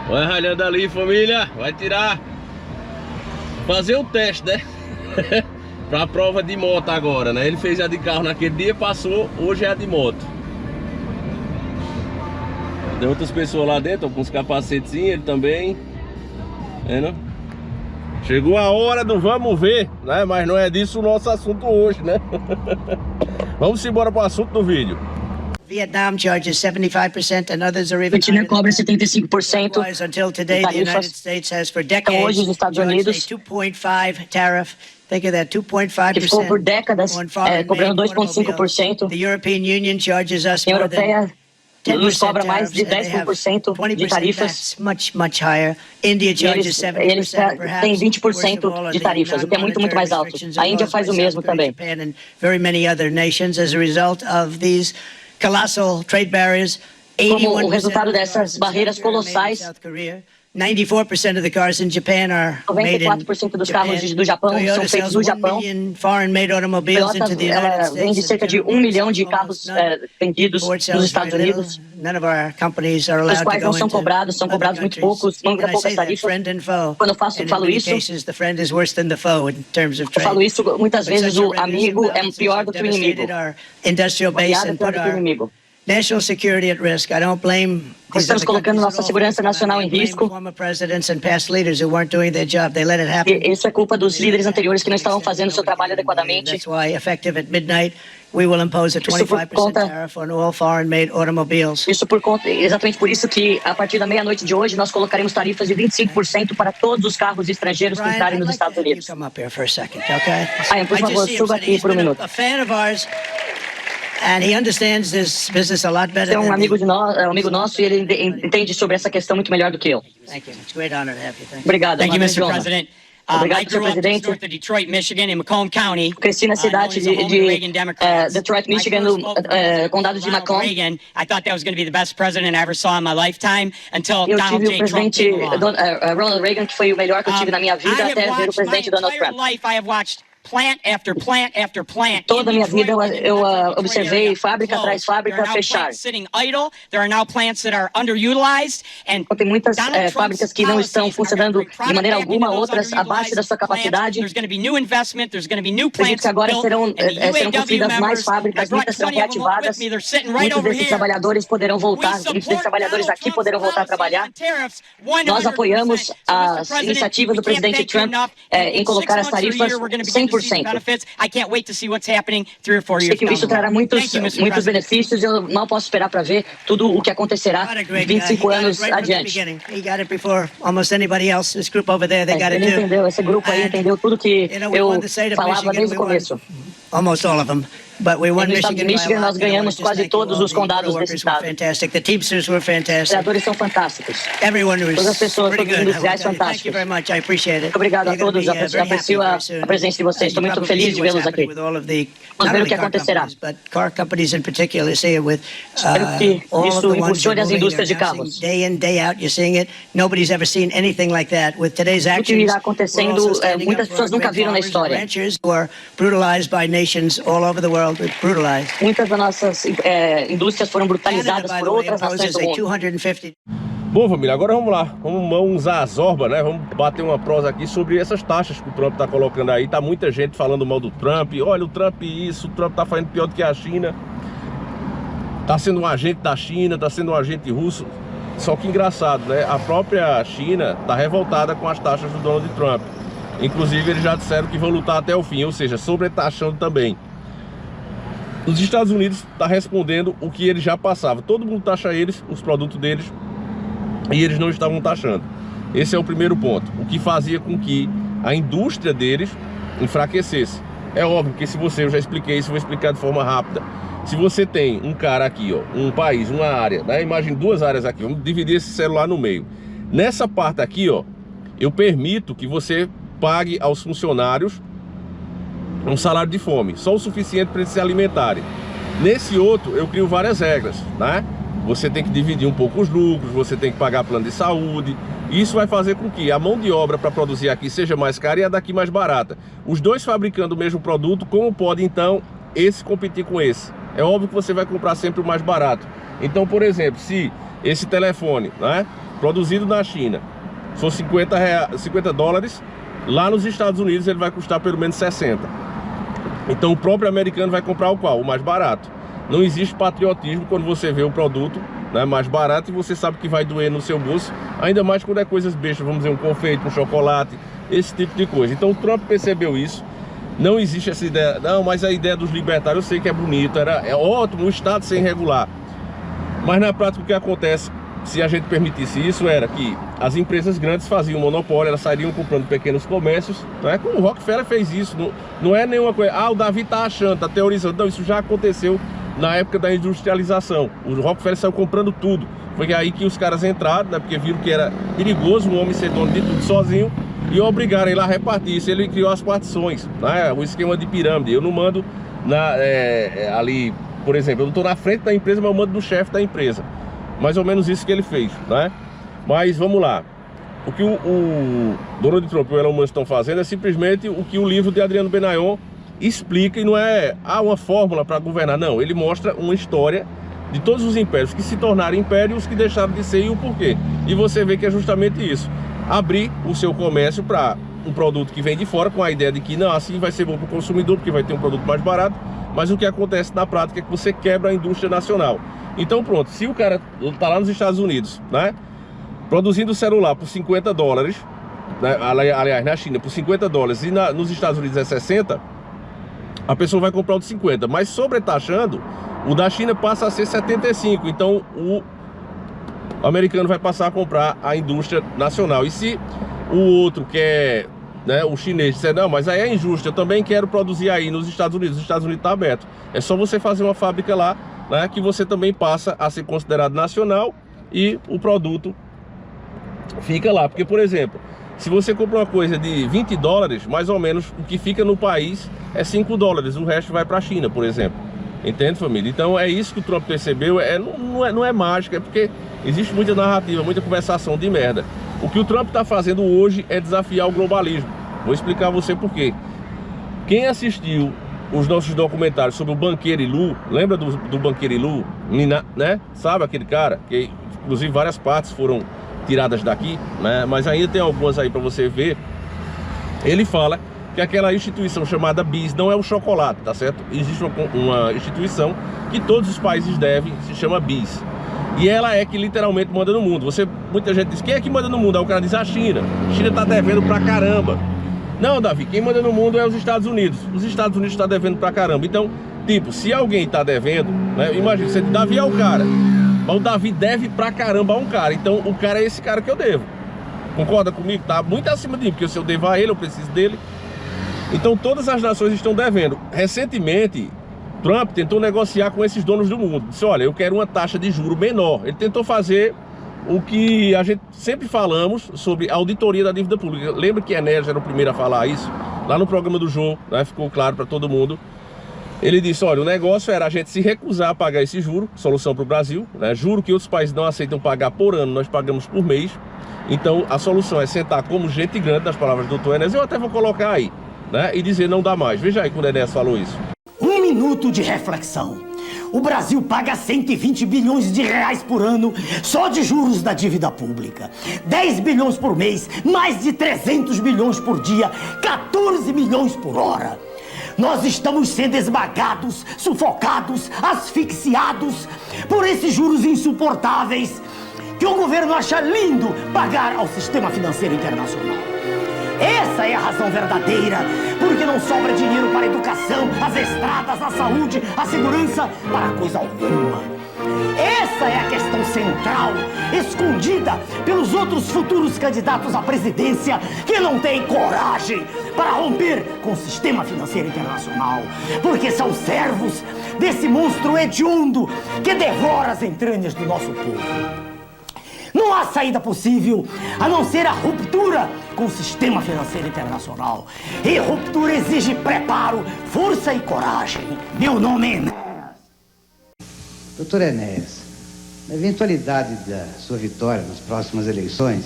Vai ralhando ali, família. Vai tirar. Fazer o teste, né? Pra prova de moto agora, né? Ele fez a de carro naquele dia, passou. Hoje é a de moto. Tem outras pessoas lá dentro, com os capacetes, ele também. Vendo? Chegou a hora do vamos ver, né? Mas não é disso o nosso assunto hoje, né? Vamos embora para o assunto do vídeo. Vietnam charges 75% and others are even China cobra 75%. Until today, the United States has for decades hoje os Estados Unidos 2.5 tariff. Think of that, 2.5%. Que ficou por décadas cobrando 2,5%. The European Union charges us A more than Europeia nos cobra mais de 10% de tarifas. Much higher. India charges 70%. Eles têm 20% de tarifas, o que é muito mais alto. A Índia faz o mesmo também. Very many other nations as a result of these colossal trade barriers. Como o resultado dessas barreiras colossais, 94% of the cars in Japan are made in 94% dos carros do Japão são feitos no Japão. Toyota vende cerca de 1 milhão de carros vendidos nos Estados Unidos, os quais não são cobrados, são cobrados muito poucos, manga poucas tarifas. Quando eu falo isso, muitas vezes o amigo é pior do que o inimigo. Pior do que o inimigo. National security at risk. I don't blame. Estamos colocando nossa segurança nacional em risco. Isso é culpa dos líderes anteriores que não estavam fazendo seu trabalho adequadamente. Isso por conta, exatamente por isso que a partir da meia-noite de hoje nós colocaremos tarifas de 25% para todos os carros estrangeiros que entrarem nos Estados Unidos. Ryan, por favor, suba aqui por um minuto. And he understands this business a lot better. É um amigo nosso e ele entende sobre essa questão muito melhor do que eu. Thank you. It's a great honor to have you. Obrigado. Thank you, Mr. President. Obrigado, Sr. Presidente. North of Detroit, Michigan, in Macomb County. Cresci na cidade de Detroit, Michigan, no condado de Macomb. Reagan, I thought that was going to be the best president I ever saw in my lifetime until Eu Donald tive o J. Trump presidente came along. Ronald Reagan, que foi o melhor que eu tive na minha vida, até ver o presidente Donald Trump. I have watched plant after plant after plant. Toda a minha vida eu observei fábrica atrás fábrica fechar. Sitting idle. There are now plants that are underutilized, and tem muitas fábricas que não estão funcionando de maneira alguma, outras abaixo da sua capacidade. There's going to be new investment. There's going to be new plants. Que agora serão construídas mais fábricas, muitas serão reativadas. Muitos desses trabalhadores poderão voltar, muitos desses trabalhadores aqui poderão voltar a trabalhar. Nós apoiamos as iniciativas do presidente Trump em colocar as tarifas 100%. Sei que isso trará muitos benefícios. Eu mal posso esperar para ver tudo o que acontecerá 25 anos adiante. Ele entendeu, esse grupo aí entendeu tudo que eu falava desde o começo. Almost all of them. But we won No estado de Michigan, nós ganhamos quase todos os condados desse estado. The Teamsters were fantastic. Os trabalhadores são fantásticos. Todas as pessoas, todos os industriais fantásticos. Muito obrigado a todos, aprecio a presença de vocês. Estou muito feliz de vê-los aqui. Vamos ver o que acontecerá. Espero que isso impulsione as indústrias de carros. O que irá acontecendo, muitas pessoas nunca viram na história. Muitas das nossas indústrias foram brutalizadas por outras nações do mundo. Bom, família, agora vamos lá. Vamos usar a Zorba, né? Vamos bater uma prosa aqui sobre essas taxas que o Trump tá colocando aí. Tá muita gente falando mal do Trump. Olha, o Trump isso, o Trump tá fazendo pior do que a China. Tá sendo um agente da China, tá sendo um agente russo. Só que engraçado, né? A própria China tá revoltada com as taxas do Donald Trump. Inclusive, eles já disseram que vão lutar até o fim, ou seja, sobretaxando também. Os Estados Unidos está respondendo o que eles já passavam. Todo mundo taxa eles, os produtos deles, e eles não estavam taxando. Esse é o primeiro ponto. O que fazia com que a indústria deles enfraquecesse. É óbvio que se você, eu já expliquei isso, vou explicar de forma rápida. Se você tem um cara aqui, ó, um país, uma área, né? Imagine duas áreas aqui, vamos dividir esse celular no meio. Nessa parte aqui, ó, eu permito que você pague aos funcionários um salário de fome, só o suficiente para eles se alimentarem. Nesse outro, eu crio várias regras, né? Você tem que dividir um pouco os lucros, você tem que pagar plano de saúde. Isso vai fazer com que a mão de obra para produzir aqui seja mais cara e a daqui mais barata. Os dois fabricando o mesmo produto, como pode então esse competir com esse? É óbvio que você vai comprar sempre o mais barato. Então, por exemplo, se esse telefone, né, produzido na China, for 50 dólares, lá nos Estados Unidos ele vai custar pelo menos 60. Então o próprio americano vai comprar o qual? O mais barato. Não existe patriotismo quando você vê o produto, né, mais barato e você sabe que vai doer no seu bolso, ainda mais quando é coisas bestas, vamos dizer, um confeito, um chocolate, esse tipo de coisa. Então o Trump percebeu isso. Não existe essa ideia, não, mas a ideia dos libertários eu sei que é bonito, é ótimo o Estado ser irregular. Mas na prática o que acontece, se a gente permitisse isso, era que as empresas grandes faziam monopólio, elas sairiam comprando pequenos comércios, né? Como o Rockefeller fez isso, não é nenhuma coisa, o Davi tá achando, tá teorizando, não, isso já aconteceu na época da industrialização. O Rockefeller saiu comprando tudo, foi aí que os caras entraram, né? Porque viram que era perigoso um homem ser dono de tudo sozinho e obrigaram ele a repartir isso. Ele criou as partições, né? O esquema de pirâmide. Eu não mando ali, por exemplo, eu não tô na frente da empresa, mas eu mando no chefe da empresa. Mais ou menos isso que ele fez, né? Mas vamos lá. O que o Donald Trump e o Elon Musk estão fazendo é simplesmente o que o livro de Adriano Benayon explica, e não é uma fórmula para governar, não. Ele mostra uma história de todos os impérios que se tornaram impérios, os que deixaram de ser e o porquê. E você vê que é justamente isso. Abrir o seu comércio para um produto que vem de fora, com a ideia de que não, assim vai ser bom para o consumidor, porque vai ter um produto mais barato. Mas o que acontece na prática é que você quebra a indústria nacional. Então pronto, se o cara tá lá nos Estados Unidos, né, produzindo celular por 50 dólares, né, aliás, na China por 50 dólares e nos Estados Unidos é 60, a pessoa vai comprar o de 50, mas sobretaxando, o da China passa a ser 75, então o americano vai passar a comprar a indústria nacional. E se o outro quer, né, o chinês disser, não, mas aí é injusto, eu também quero produzir aí nos Estados Unidos, os Estados Unidos está aberto, é só você fazer uma fábrica lá, né, que você também passa a ser considerado nacional e o produto fica lá. Porque, por exemplo, se você compra uma coisa de 20 dólares, mais ou menos o que fica no país é 5 dólares, o resto vai para a China, por exemplo. Entende, família? Então é isso que o Trump percebeu, não é mágica, é porque existe muita narrativa, muita conversação de merda. O que o Trump está fazendo hoje é desafiar o globalismo. Vou explicar a você por quê. Quem assistiu os nossos documentários sobre o banqueiro Ilu, lembra do banqueiro Ilu, né? Sabe aquele cara? Que inclusive várias partes foram tiradas daqui, né? Mas ainda tem algumas aí para você ver. Ele fala que aquela instituição chamada BIS não é o chocolate, tá certo? Existe uma instituição que todos os países devem, se chama BIS. E ela é que literalmente manda no mundo. Muita gente diz, quem é que manda no mundo? Aí o cara diz, a China. A China tá devendo pra caramba. Não, Davi, quem manda no mundo é os Estados Unidos. Os Estados Unidos estão devendo pra caramba. Então, tipo, se alguém tá devendo, né, imagina, você, Davi é o cara, mas o Davi deve pra caramba a um cara. Então, o cara é esse cara que eu devo. Concorda comigo? Tá muito acima de mim, porque se eu devo a ele, eu preciso dele. Então, todas as nações estão devendo. Recentemente, Trump tentou negociar com esses donos do mundo. Disse, olha, eu quero uma taxa de juro menor. Ele tentou fazer o que a gente sempre falamos sobre a auditoria da dívida pública. Lembra que Enéas era o primeiro a falar isso? Lá no programa do João, né, ficou claro para todo mundo. Ele disse, olha, o negócio era a gente se recusar a pagar esse juro, solução para o Brasil, né, juro que outros países não aceitam pagar por ano, nós pagamos por mês. Então a solução é sentar como gente grande, nas palavras do Dr. Enéas, eu até vou colocar aí, né, e dizer não dá mais. Veja aí quando Enéas falou isso. Um minuto de reflexão. O Brasil paga 120 bilhões de reais por ano só de juros da dívida pública. 10 bilhões por mês, mais de 300 bilhões por dia, 14 milhões por hora. Nós estamos sendo esmagados, sufocados, asfixiados por esses juros insuportáveis que o governo acha lindo pagar ao sistema financeiro internacional. Essa é a razão verdadeira, porque não sobra dinheiro para a educação, as estradas, a saúde, a segurança, para coisa alguma. Essa é a questão central, escondida pelos outros futuros candidatos à presidência que não têm coragem para romper com o sistema financeiro internacional, porque são servos desse monstro hediondo que devora as entranhas do nosso povo. Não há saída possível a não ser a ruptura com o sistema financeiro internacional. E ruptura exige preparo, força e coragem. Meu nome é Enéas. Doutor Enéas, na eventualidade da sua vitória nas próximas eleições,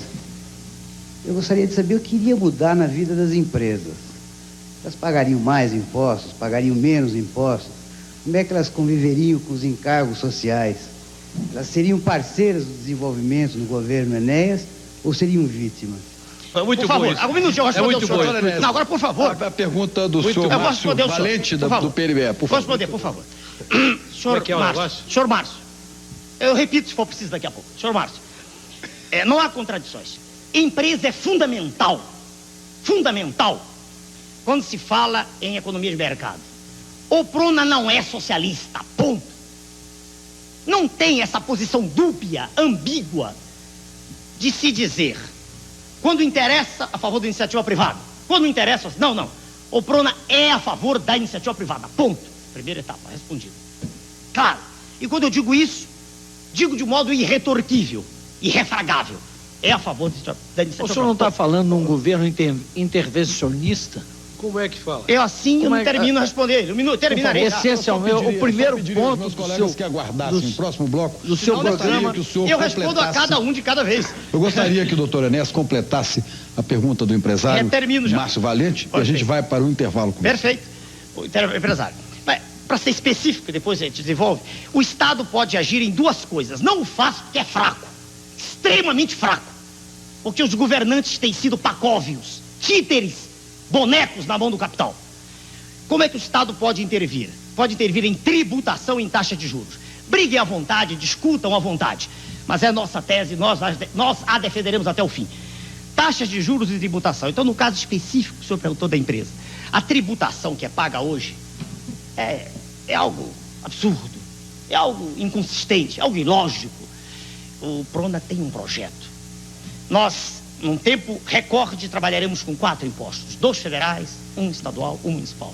eu gostaria de saber o que iria mudar na vida das empresas. Elas pagariam mais impostos, pagariam menos impostos? Como é que elas conviveriam com os encargos sociais? Elas seriam parceiras do desenvolvimento no governo Enéas ou seriam vítimas? Muito por favor, bom. algum minuto, eu respondo ao senhor. Não, agora, por favor. A pergunta do senhor Márcio Valente, do PNB, por favor. Responder, por favor. Senhor é o Márcio, negócio? senhor Márcio, eu repito se for preciso daqui a pouco. Senhor Márcio, não há contradições. Empresa é fundamental, quando se fala em economia de mercado. O Prona não é socialista, ponto. Não tem essa posição dúbia, ambígua, de se dizer, quando interessa, a favor da iniciativa privada. Quando não interessa, não. O Prona é a favor da iniciativa privada, ponto. Primeira etapa, respondido. Claro, e quando eu digo isso, digo de modo irretorquível, irrefragável. É a favor da iniciativa privada. O senhor não está falando num governo intervencionista? Como é que fala? Eu assim eu não termino a responder. Terminarei. Essencialmente, o primeiro ponto meus do colegas seu... que aguardassem o próximo bloco. Do seu programa, que o senhor eu respondo a cada um de cada vez. Eu gostaria que o doutor Enéas completasse a pergunta do empresário termino já. Márcio Valente e a gente vai para o intervalo com ele. Perfeito. O empresário. Para ser específico, depois a gente desenvolve, o Estado pode agir em duas coisas. Não o faz porque é fraco. Extremamente fraco. Porque os governantes têm sido pacóvios, títeres, bonecos na mão do capital. Como é que o Estado pode intervir? Pode intervir em tributação e em taxa de juros. Briguem à vontade, discutam à vontade. Mas é nossa tese, nós a defenderemos até o fim. Taxas de juros e tributação. Então, no caso específico que o senhor perguntou da empresa, a tributação que é paga hoje é algo absurdo, é algo inconsistente, é algo ilógico. O Prona tem um projeto. Nós, num tempo recorde, trabalharemos com 4 impostos, 2 federais, 1 estadual, 1 municipal.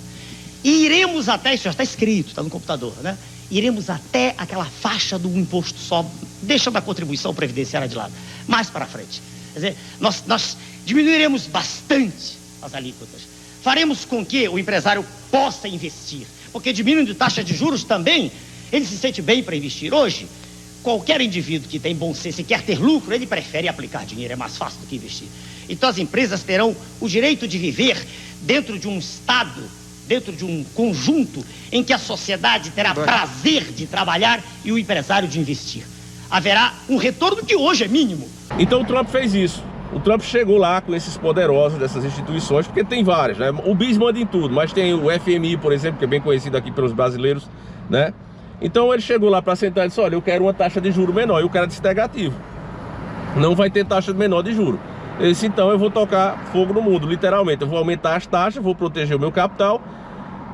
E iremos até, isso já está escrito, está no computador, né? Iremos até aquela faixa do imposto só, deixando a contribuição previdenciária de lado, mais para frente. Quer dizer, nós diminuiremos bastante as alíquotas. Faremos com que o empresário possa investir, porque diminuindo taxa de juros também, ele se sente bem para investir. Hoje, qualquer indivíduo que tem bom senso e quer ter lucro, ele prefere aplicar dinheiro, é mais fácil do que investir. Então as empresas terão o direito de viver dentro de um Estado, dentro de um conjunto em que a sociedade terá prazer de trabalhar e o empresário de investir. Haverá um retorno que hoje é mínimo. Então o Trump fez isso. O Trump chegou lá com esses poderosos dessas instituições, porque tem várias, né? O BIS manda em tudo, mas tem o FMI, por exemplo, que é bem conhecido aqui pelos brasileiros, né? Então ele chegou lá para sentar e disse, olha, eu quero uma taxa de juro menor, e o cara disse negativo. Não vai ter taxa menor de juro. Ele disse, então eu vou tocar fogo no mundo, literalmente. Eu vou aumentar as taxas, vou proteger o meu capital.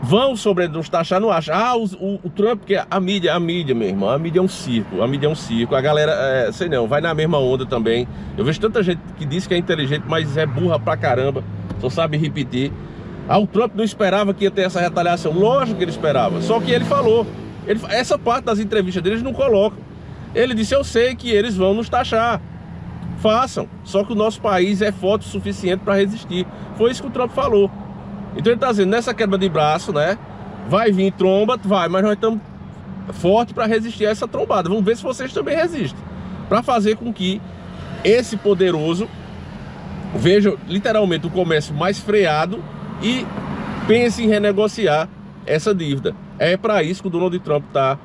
Vão sobre nos taxar, não acha. O Trump, que a mídia, meu irmão, a mídia é um circo, a galera, sei não, vai na mesma onda também. Eu vejo tanta gente que diz que é inteligente, mas é burra pra caramba, só sabe repetir. O Trump não esperava que ia ter essa retaliação, lógico que ele esperava, só que ele falou, essa parte das entrevistas deles não colocam. Ele disse, eu sei que eles vão nos taxar, façam, só que o nosso país é forte o suficiente para resistir. Foi isso que o Trump falou. Então ele está dizendo, nessa quebra de braço, né, vai vir tromba, vai, mas nós estamos fortes para resistir a essa trombada. Vamos ver se vocês também resistem, para fazer com que esse poderoso veja literalmente o comércio mais freado e pense em renegociar essa dívida. É para isso que o Donald Trump está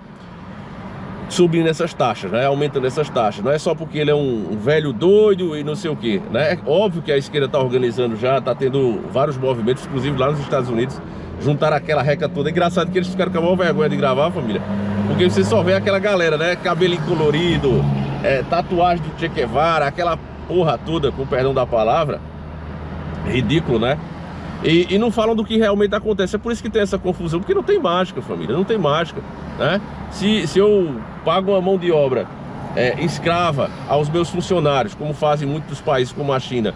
subindo essas taxas, né? Aumentando essas taxas. Não é só porque ele é um velho doido e não sei o que, né? É óbvio que a esquerda está organizando já, está tendo vários movimentos, inclusive lá nos Estados Unidos, juntaram aquela reca toda. É engraçado que eles ficaram com a maior vergonha de gravar, família, porque você só vê aquela galera, né? Cabelinho colorido, tatuagem do Che Guevara, aquela porra toda, com perdão da palavra, ridículo, né? E não falam do que realmente acontece. É por isso que tem essa confusão, porque não tem mágica, família, não tem mágica, né? Se eu pago uma mão de obra escrava aos meus funcionários, como fazem muitos países como a China,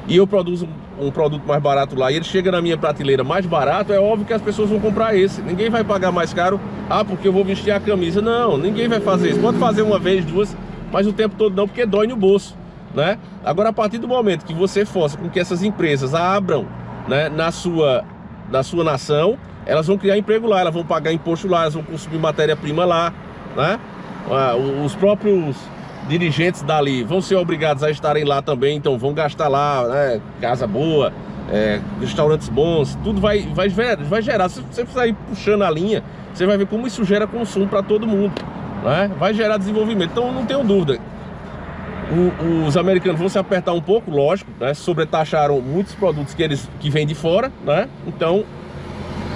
e eu produzo um produto mais barato lá, e ele chega na minha prateleira mais barato, é óbvio que as pessoas vão comprar esse. Ninguém vai pagar mais caro, porque eu vou vestir a camisa. Não, ninguém vai fazer isso. Pode fazer uma vez, duas, mas o tempo todo não, porque dói no bolso, né? Agora, a partir do momento que você força com que essas empresas abram, né, na sua nação, elas vão criar emprego lá, elas vão pagar imposto lá, elas vão consumir matéria-prima lá, né? Os próprios dirigentes dali vão ser obrigados a estarem lá também, então vão gastar lá, né? Casa boa, restaurantes bons, tudo vai gerar. Se você sair puxando a linha, você vai ver como isso gera consumo para todo mundo, né? Vai gerar desenvolvimento. Então não tenho dúvida. Os americanos vão se apertar um pouco, lógico, né? Sobretaxaram muitos produtos que vêm de fora, né? Então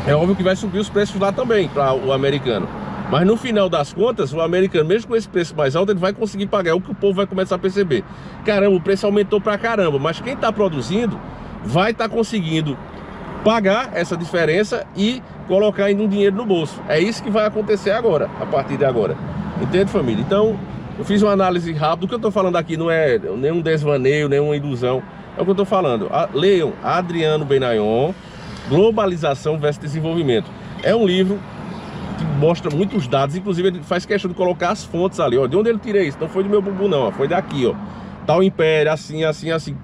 é óbvio que vai subir os preços lá também para o americano. Mas no final das contas, o americano, mesmo com esse preço mais alto, ele vai conseguir pagar. É o que o povo vai começar a perceber. Caramba, o preço aumentou pra caramba, mas quem está produzindo vai estar conseguindo pagar essa diferença e colocar ainda um dinheiro no bolso. É isso que vai acontecer agora, a partir de agora. Entende, família? Então, eu fiz uma análise rápida. O que eu estou falando aqui não é nenhum desvaneio, nenhuma ilusão. É o que eu estou falando. Leiam Adriano Benayon, Globalização versus Desenvolvimento. É um livro que mostra muitos dados, inclusive ele faz questão de colocar as fontes ali, ó. De onde ele tirei isso? Não foi do meu bumbum não, ó. Foi daqui, ó. Tal império, assim, assim, assim.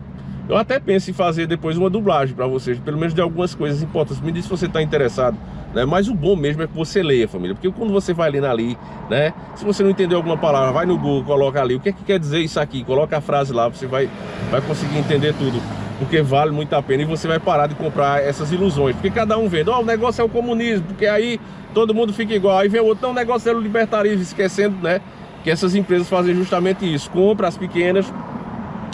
Eu até penso em fazer depois uma dublagem para vocês, pelo menos de algumas coisas importantes. Me diz se você está interessado, né? Mas o bom mesmo é que você leia, família, porque quando você vai lendo ali, né? Se você não entendeu alguma palavra, vai no Google, coloca ali o que é que quer dizer isso aqui, coloca a frase lá, você vai conseguir entender tudo, porque vale muito a pena e você vai parar de comprar essas ilusões, porque cada um vendo, ó, o negócio é o comunismo, porque aí todo mundo fica igual, aí vem o outro, não, o negócio é o libertarismo, esquecendo, né? Que essas empresas fazem justamente isso, compra as pequenas,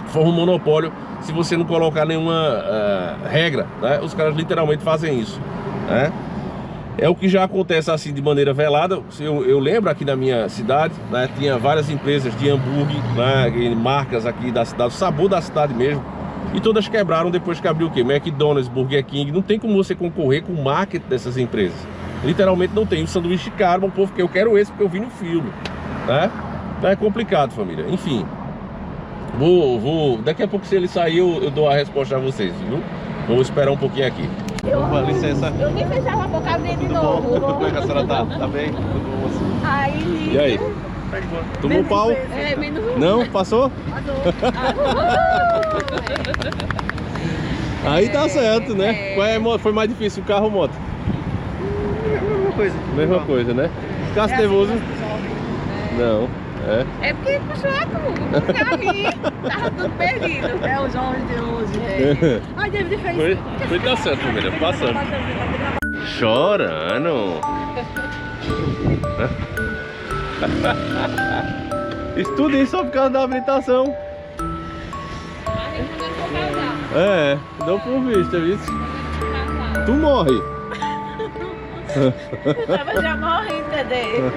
forma um monopólio. Se você não colocar nenhuma regra, né? Os caras literalmente fazem isso, né? É o que já acontece assim de maneira velada. Eu lembro aqui na minha cidade, né? Tinha várias empresas de hambúrguer, né? Marcas aqui da cidade, o sabor da cidade mesmo. E todas quebraram depois que abriu o quê? McDonald's, Burger King. Não tem como você concorrer com o marketing dessas empresas. Literalmente não tem. Um sanduíche caro, um povo que eu quero esse porque eu vi no filme, né? Então é complicado, família. Enfim. Daqui a pouco, se ele sair, eu dou a resposta a vocês, viu? Vou esperar um pouquinho aqui. Opa, licença. Eu nem fechava a boca dele de novo. Como é que a senhora tá? Tá bem? Tudo bom assim? Aí, e aí? Tomou um pau? É, menos um. Não? Passou? Aí tá certo, né? Qual foi mais difícil, o carro ou moto? Mesma coisa. Mesma coisa, né? Ficasse nervoso? Não. É porque puxou tudo. Pra mim, tava tudo perdido. É os homens de hoje. Ai, David fez. Foi tá certo, família. Passando. Chorando. Isso tudo isso só por causa da habilitação. É, deu por vista, viu? Tu morre. Eu tava já morrendo, entendeu?